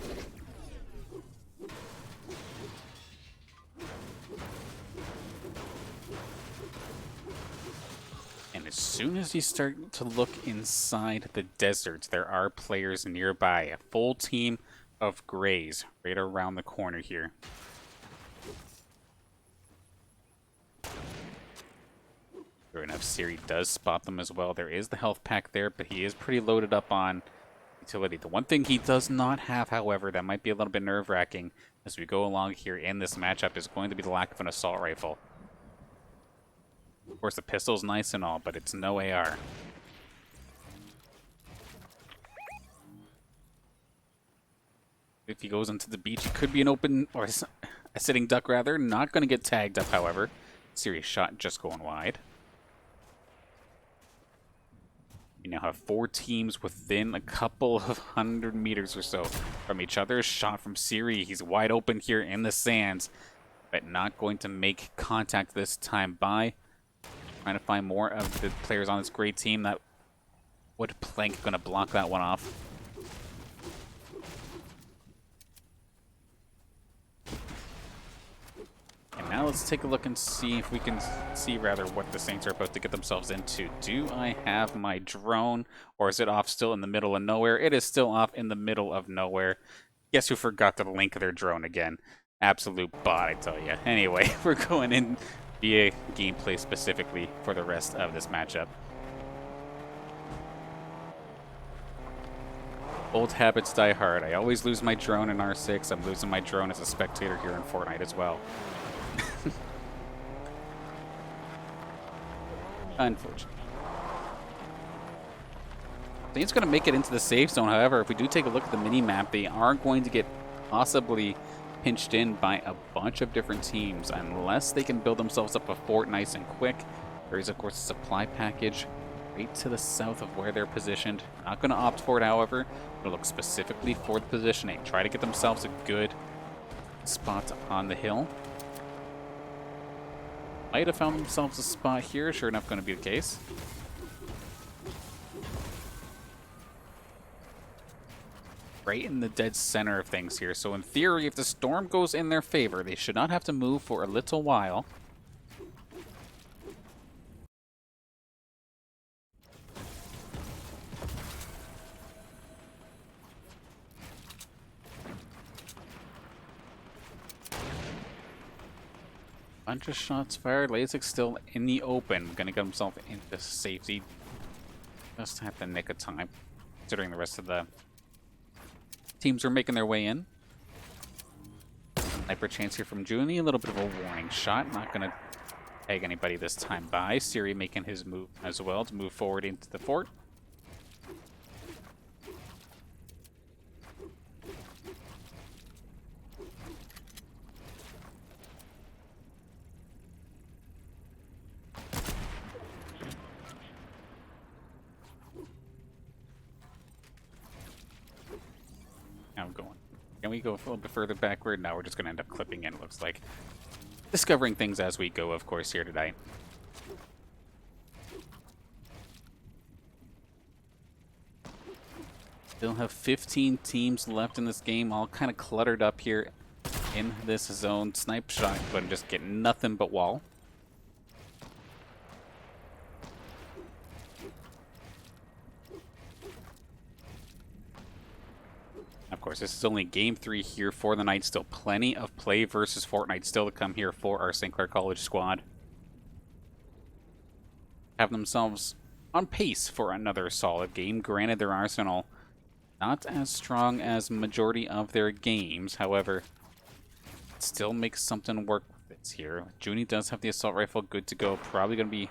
soon as you start to look inside the desert, there are players nearby. A full team of Greys right around the corner here. Sure enough, Siri does spot them as well. There is the health pack there, but he is pretty loaded up on utility. The one thing he does not have, however, that might be a little bit nerve-wracking as we go along here in this matchup is going to be the lack of an assault rifle. Of course, the pistol's nice and all, but it's no AR. If he goes into the beach, it could be an open, or a sitting duck rather. Not going to get tagged up, however. Serious shot just going wide. You now have 4 teams within a couple of 100 meters or so from each other. Shot from Siri. He's wide open here in the sands, but not going to make contact this time. By trying to find more of the players on this great team. That wood plank going to block that one off. And now let's take a look and see if we can see rather what the Saints are about to get themselves into. Do I have my drone, or is it off still in the middle of nowhere? It is still off in the middle of nowhere. Guess who forgot to link their drone again? Absolute bot, I tell you. Anyway, we're going in via gameplay specifically for the rest of this matchup. Old habits die hard. I always lose my drone in R6. I'm losing my drone as a spectator here in Fortnite as well. Unfortunate. I think it's going to make it into the safe zone. However, if we do take a look at the mini-map, they are going to get possibly pinched in by a bunch of different teams unless they can build themselves up a fort nice and quick. There is, of course, a supply package right to the south of where they're positioned. Not going to opt for it, however. Going to look specifically for the positioning. Try to get themselves a good spot on the hill. Might have found themselves a spot here. Sure enough, going to be the case. Right in the dead center of things here. So in theory, if the storm goes in their favor, they should not have to move for a little while. Bunch of shots fired. Lasik still in the open. Gonna get himself into safety. Just at the nick of time, considering the rest of the teams are making their way in. Sniper chance here from Junie. A little bit of a warning shot. Not gonna tag anybody this time by. Siri making his move as well to move forward into the fort. Now going. Can we go a little bit further backward? Now we're just going to end up clipping in, it looks like. Discovering things as we go, of course, here today. Still have 15 teams left in this game, all kind of cluttered up here in this zone. Snipe shot, but just get nothing but wall. Of course, this is only game 3 here for the night. Still plenty of play versus Fortnite still to come here for our St. Clair College squad. Have themselves on pace for another solid game. Granted, their arsenal not as strong as majority of their games. However, it still makes something work with it here. Junie does have the assault rifle good to go. Probably going to be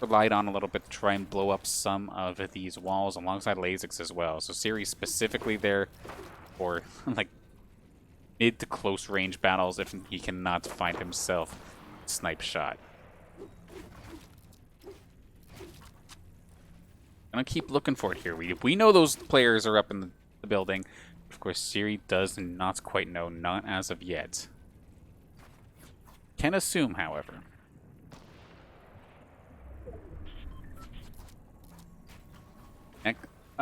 relied on a little bit to try and blow up some of these walls alongside Lasix as well. So Siri specifically there for like mid to close range battles if he cannot find himself snipe shot. Gonna keep looking for it here. We know those players are up in the building. Of course, Siri does not quite know, not as of yet. Can assume, however.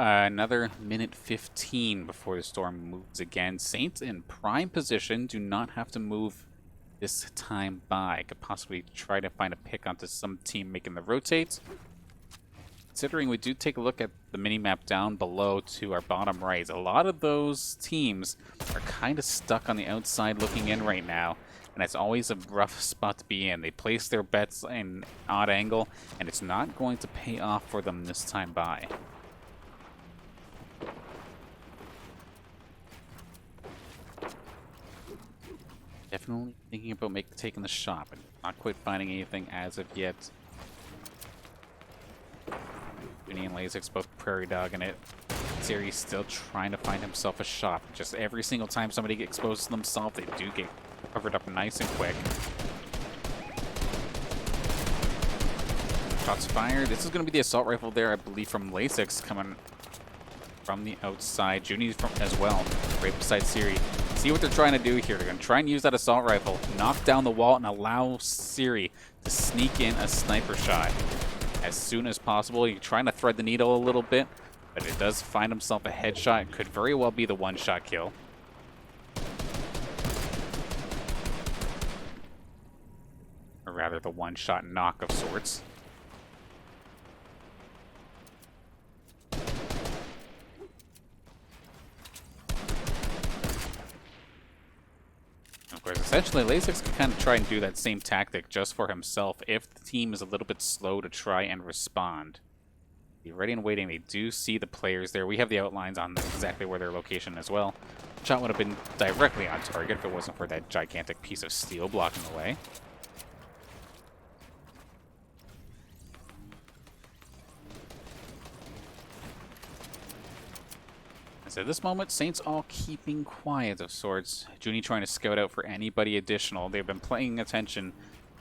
Another minute 15 before the storm moves again. Saints in prime position. Do not have to move this time by. Could possibly try to find a pick onto some team making the rotates. considering we do take a look at the mini-map down below to our bottom right, a lot of those teams are kind of stuck on the outside looking in right now, and it's always a rough spot to be in. They place their bets in an odd angle, and it's not going to pay off for them this time by. Definitely thinking about taking the shot, but not quite finding anything as of yet. Vinny and Lasix both prairie dogging it. Siri's still trying to find himself a shot. Just every single time somebody exposes themselves, they do get covered up nice and quick. Shots fired. This is going to be the assault rifle there, I believe, from Lasix coming from the outside. Junie from as well, right beside Siri. See what they're trying to do here. They're going to try and use that assault rifle, knock down the wall, and allow Siri to sneak in a sniper shot as soon as possible. He's trying to thread the needle a little bit, but it does find himself a headshot. It could very well be the one-shot kill. Or rather, the one-shot knock of sorts. Of course, essentially, Lasix can kind of try and do that same tactic just for himself if the team is a little bit slow to try and respond. Be ready and waiting. They do see the players there. We have the outlines on exactly where their location as well. Shot would have been directly on target if it wasn't for that gigantic piece of steel blocking the way. So at this moment, Saints all keeping quiet of sorts. Junie trying to scout out for anybody additional. They've been paying attention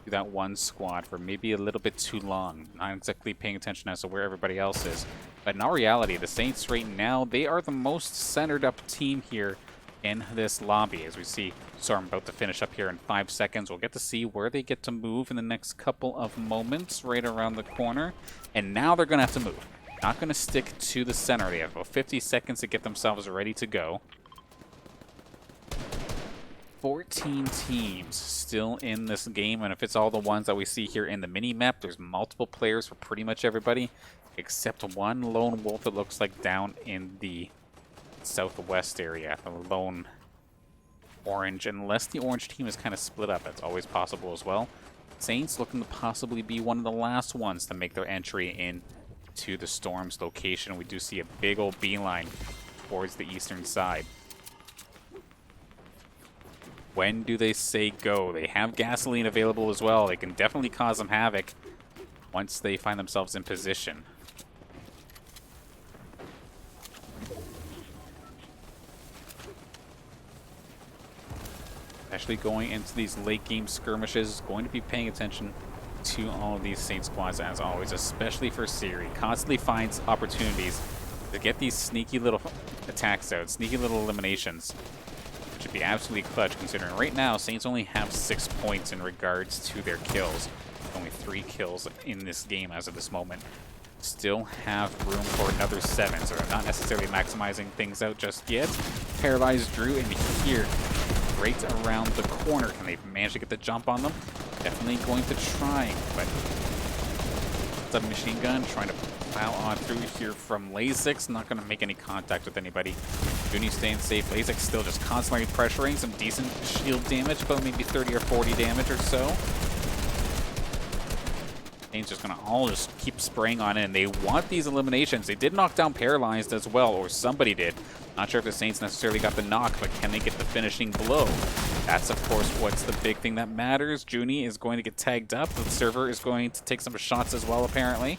to that one squad for maybe a little bit too long. Not exactly paying attention as to where everybody else is. But in all reality, the Saints right now, they are the most centered up team here in this lobby. As we see Storm about to finish up here in 5 seconds. We'll get to see where they get to move in the next couple of moments right around the corner. And now they're going to have to move. Not going to stick to the center. They have about 50 seconds to get themselves ready to go. 14 teams still in this game, and if it's all the ones that we see here in the mini-map, there's multiple players for pretty much everybody, except one lone wolf that looks like down in the southwest area. The lone orange, unless the orange team is kind of split up. That's always possible as well. Saints looking to possibly be one of the last ones to make their entry in to the Storm's location. We do see a big old beeline towards the eastern side. When do they say go? They have gasoline available as well. They can definitely cause some havoc once they find themselves in position. Especially going into these late game skirmishes, going to be paying attention to all of these Saint squads as always, especially for Siri. Constantly finds opportunities to get these sneaky little attacks out, sneaky little eliminations, which would be absolutely clutch considering right now Saints only have 6 points in regards to their kills. Only 3 kills in this game as of this moment. Still have room for another 7, so they're not necessarily maximizing things out just yet. Paralyzed Drew in here, right around the corner. Can they manage to get the jump on them? Definitely going to try, but submachine gun trying to plow on through here from Lasix. Not going to make any contact with anybody. Junie staying safe. Lasix still just constantly pressuring. Some decent shield damage, about maybe 30 or 40 damage or so. Saints just going to all just keep spraying on in. They want these eliminations. They did knock down Paralyzed as well, or somebody did. Not sure if the Saints necessarily got the knock, but can they get the finishing blow? That's, of course, what's the big thing that matters. Junie is going to get tagged up. The server is going to take some shots as well, apparently.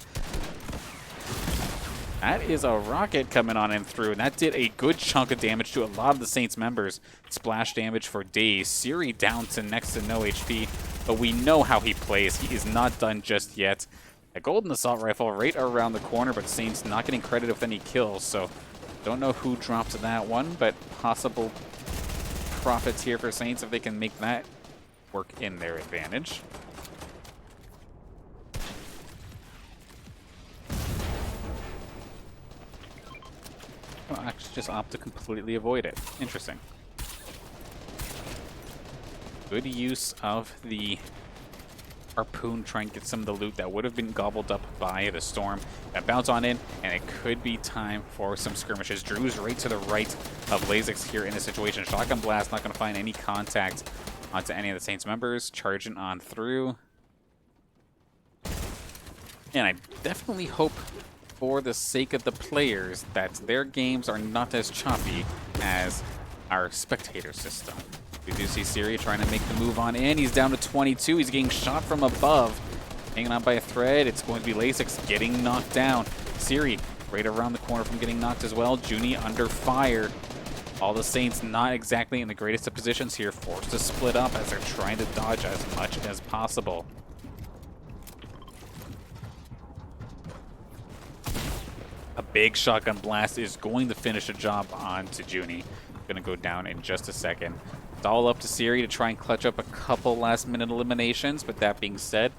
That is a rocket coming on in through, and that did a good chunk of damage to a lot of the Saints members. Splash damage for days. Siri down to next to no HP, but we know how he plays. He is not done just yet. A golden assault rifle right around the corner, but Saints not getting credit with any kills, so don't know who dropped that one, but possible profits here for Saints if they can make that work in their advantage. Well, actually just opt to completely avoid it. Interesting. Good use of the Harpoon, try and get some of the loot that would have been gobbled up by the storm. That bounce on in, and it could be time for some skirmishes. Drew's right to the right of Lasix here in this situation. Shotgun blast, not going to find any contact onto any of the Saints members. Charging on through. And I definitely hope, for the sake of the players, that their games are not as choppy as our spectator system. We do see Siri trying to make the move on in. He's down to 22. He's getting shot from above. Hanging on by a thread. It's going to be Lasix getting knocked down. Siri right around the corner from getting knocked as well. Junie under fire. All the Saints not exactly in the greatest of positions here. Forced to split up as they're trying to dodge as much as possible. A big shotgun blast is going to finish the job onto Junie. Going to go down in just a second. It's all up to Siri to try and clutch up a couple last-minute eliminations. But that being said,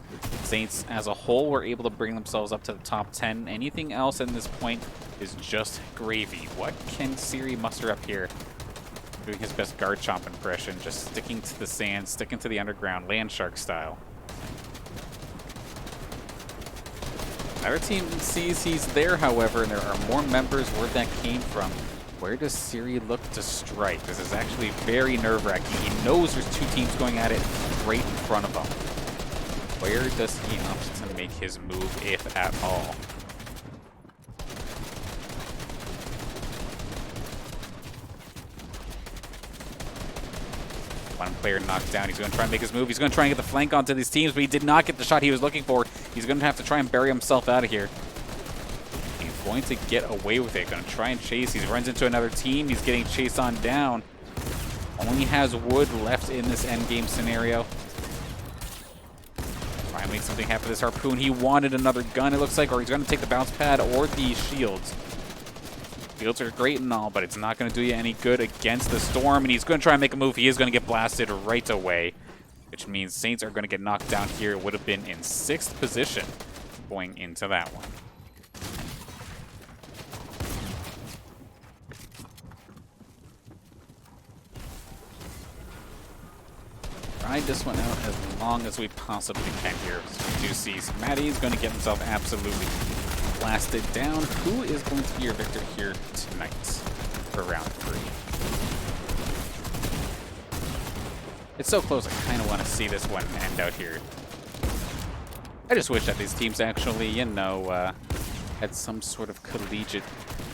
Saints as a whole were able to bring themselves up to the top 10. Anything else at this point is just gravy. What can Siri muster up here? Doing his best guard chomp impression, just sticking to the sand, sticking to the underground, land shark style. Our team sees he's there, however, and there are more members where that came from. Where does Siri look to strike? This is actually very nerve-wracking. He knows there's two teams going at it right in front of him. Where does he opt to make his move, if at all? One player knocked down. He's going to try and make his move. He's going to try and get the flank onto these teams, but he did not get the shot he was looking for. He's going to have to try and bury himself out of here. He's going to get away with it. Going to try and chase. He runs into another team. He's getting chased on down. Only has wood left in this endgame scenario. Try and make something happen with this Harpoon. He wanted another gun, it looks like, or he's going to take the bounce pad or the shields. Shields are great and all, but it's not going to do you any good against the storm. And he's going to try and make a move. He is going to get blasted right away, which means Saints are going to get knocked down here. It would have been in 6th position going into that one. Ride this one out as long as we possibly can here. So we do see Maddie's going to get himself absolutely blasted down. Who is going to be your victor here tonight for round 3? It's so close, I kind of want to see this one end out here. I just wish that these teams actually, you know, had some sort of collegiate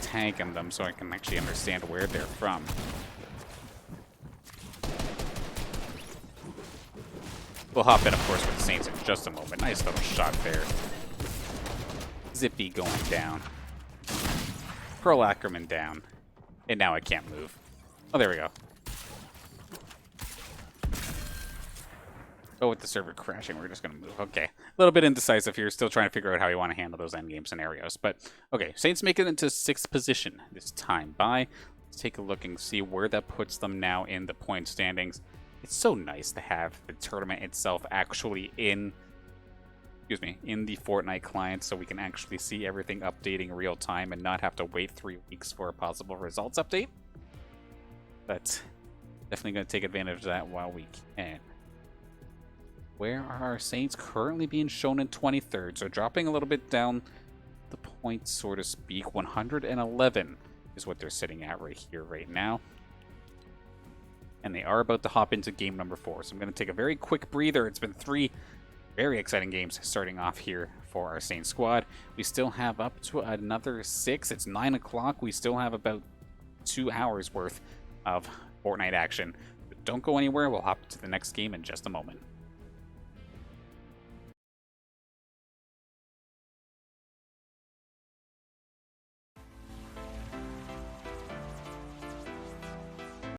tag in them so I can actually understand where they're from. We'll hop in, of course, with the Saints in just a moment. Nice little shot there. Zippy going down. Pearl Ackerman down. And now I can't move. Oh, there we go. Oh, with the server crashing, we're just going to move. Okay. A little bit indecisive here. Still trying to figure out how you want to handle those endgame scenarios. But, okay. Saints make it into 6th position this time by. Let's take a look and see where that puts them now in the point standings. It's so nice to have the tournament itself actually in the Fortnite client so we can actually see everything updating real time and not have to wait 3 weeks for a possible results update. But definitely going to take advantage of that while we can. Where are our Saints currently being shown in 23rd? So dropping a little bit down the points, so to speak. 111 is what they're sitting at right here, right now. And they are about to hop into game number 4. So I'm going to take a very quick breather. It's been 3 very exciting games starting off here for our Saints squad. We still have up to another 6. It's 9 o'clock. We still have about 2 hours worth of Fortnite action. But don't go anywhere. We'll hop to the next game in just a moment.